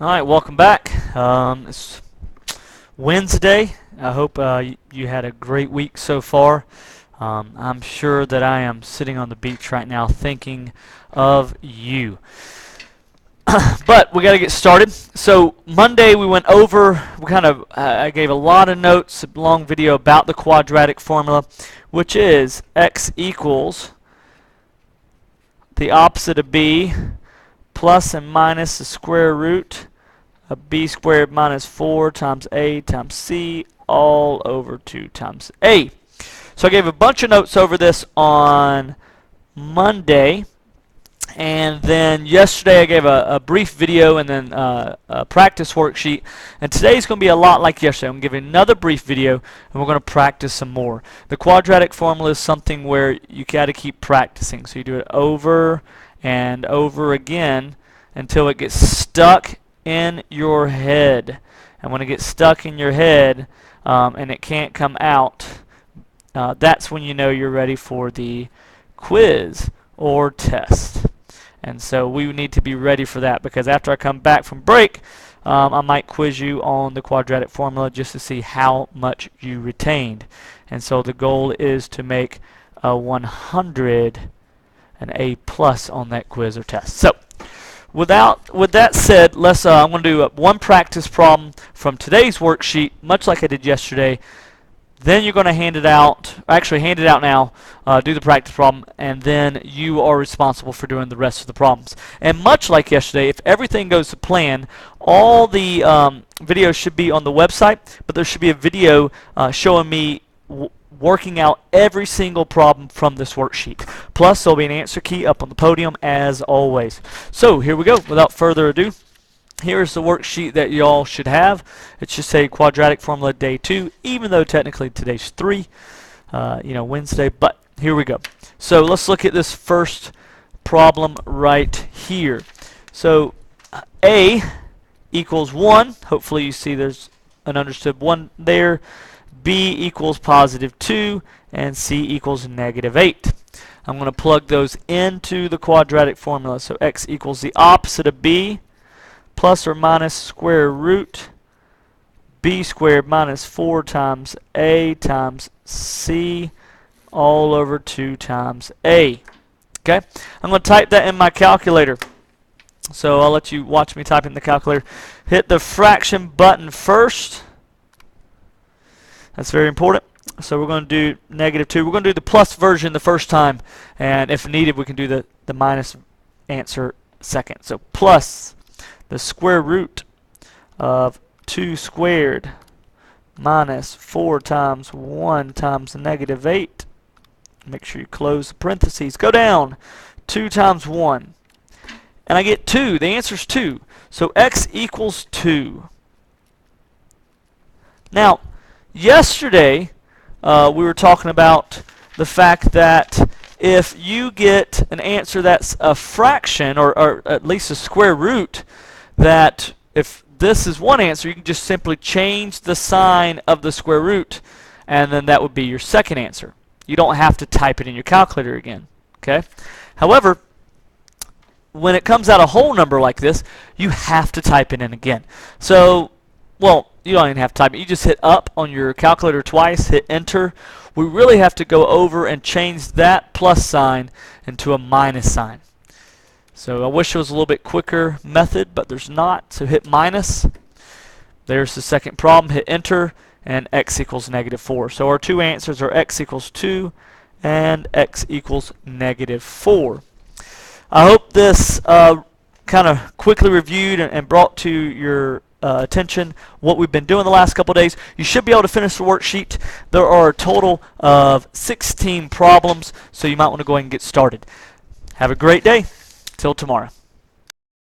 Alright, welcome back. It's Wednesday. I hope you had a great week so far. I'm sure that I am sitting on the beach right now thinking of you. But we got to get started. So Monday we went over, I gave a lot of notes, a long video about the quadratic formula, which is x equals the opposite of b plus and minus the square root of b squared minus 4 times a times c all over 2 times a. So I gave a bunch of notes over this on Monday, and then yesterday I gave a brief video and then a practice worksheet, and today's going to be a lot like yesterday. I'm going to give you another brief video and we're going to practice some more. The quadratic formula is something where you got to keep practicing, so you do it over and over again until it gets stuck in your head. And when it gets stuck in your head and it can't come out, that's when you know you're ready for the quiz or test. And so we need to be ready for that, because after I come back from break, I might quiz you on the quadratic formula just to see how much you retained. And so the goal is to make a 100 an A+ on that quiz or test. So with that said, I'm going to do one practice problem from today's worksheet, much like I did yesterday. Then you're going to hand it out now, do the practice problem, and then you are responsible for doing the rest of the problems. And much like yesterday, if everything goes to plan, all the videos should be on the website, but there should be a video showing me working out every single problem from this worksheet. Plus, there'll be an answer key up on the podium as always. So here we go. Without further ado, here's the worksheet that y'all should have. It should say quadratic formula day 2, even though technically today's 3, Wednesday, but here we go. So let's look at this first problem right here. So A equals 1. Hopefully you see there's an understood 1 there. B equals positive 2, and C equals negative 8. I'm going to plug those into the quadratic formula. So x equals the opposite of b plus or minus square root b squared minus 4 times a times c all over 2 times a. Okay, I'm going to type that in my calculator. So I'll let you watch me type in the calculator. Hit the fraction button first. That's very important. So we're going to do negative 2. We're going to do the plus version the first time, and if needed we can do the minus answer second. So plus the square root of 2 squared minus 4 times 1 times negative 8. Make sure you close the parentheses. Go down. 2 times 1. And I get 2. The answer is 2. So x equals 2. Now, yesterday, we were talking about the fact that if you get an answer that's a fraction, or at least a square root, that if this is one answer, you can just simply change the sign of the square root, and then that would be your second answer. You don't have to type it in your calculator again. Okay? However, when it comes out a whole number like this, you have to type it in again. So, well, you don't even have to type it. You just hit up on your calculator twice, hit enter. We really have to go over and change that plus sign into a minus sign. So I wish there was a little bit quicker method, but there's not. So hit minus. There's the second problem. Hit enter, and x equals negative 4. So our two answers are x equals 2 and x equals negative 4. I hope this kind of quickly reviewed and brought to your attention what we've been doing the last couple days. You should be able to finish the worksheet. There are a total of 16 problems, so you might want to go ahead and get started. Have a great day. Till tomorrow.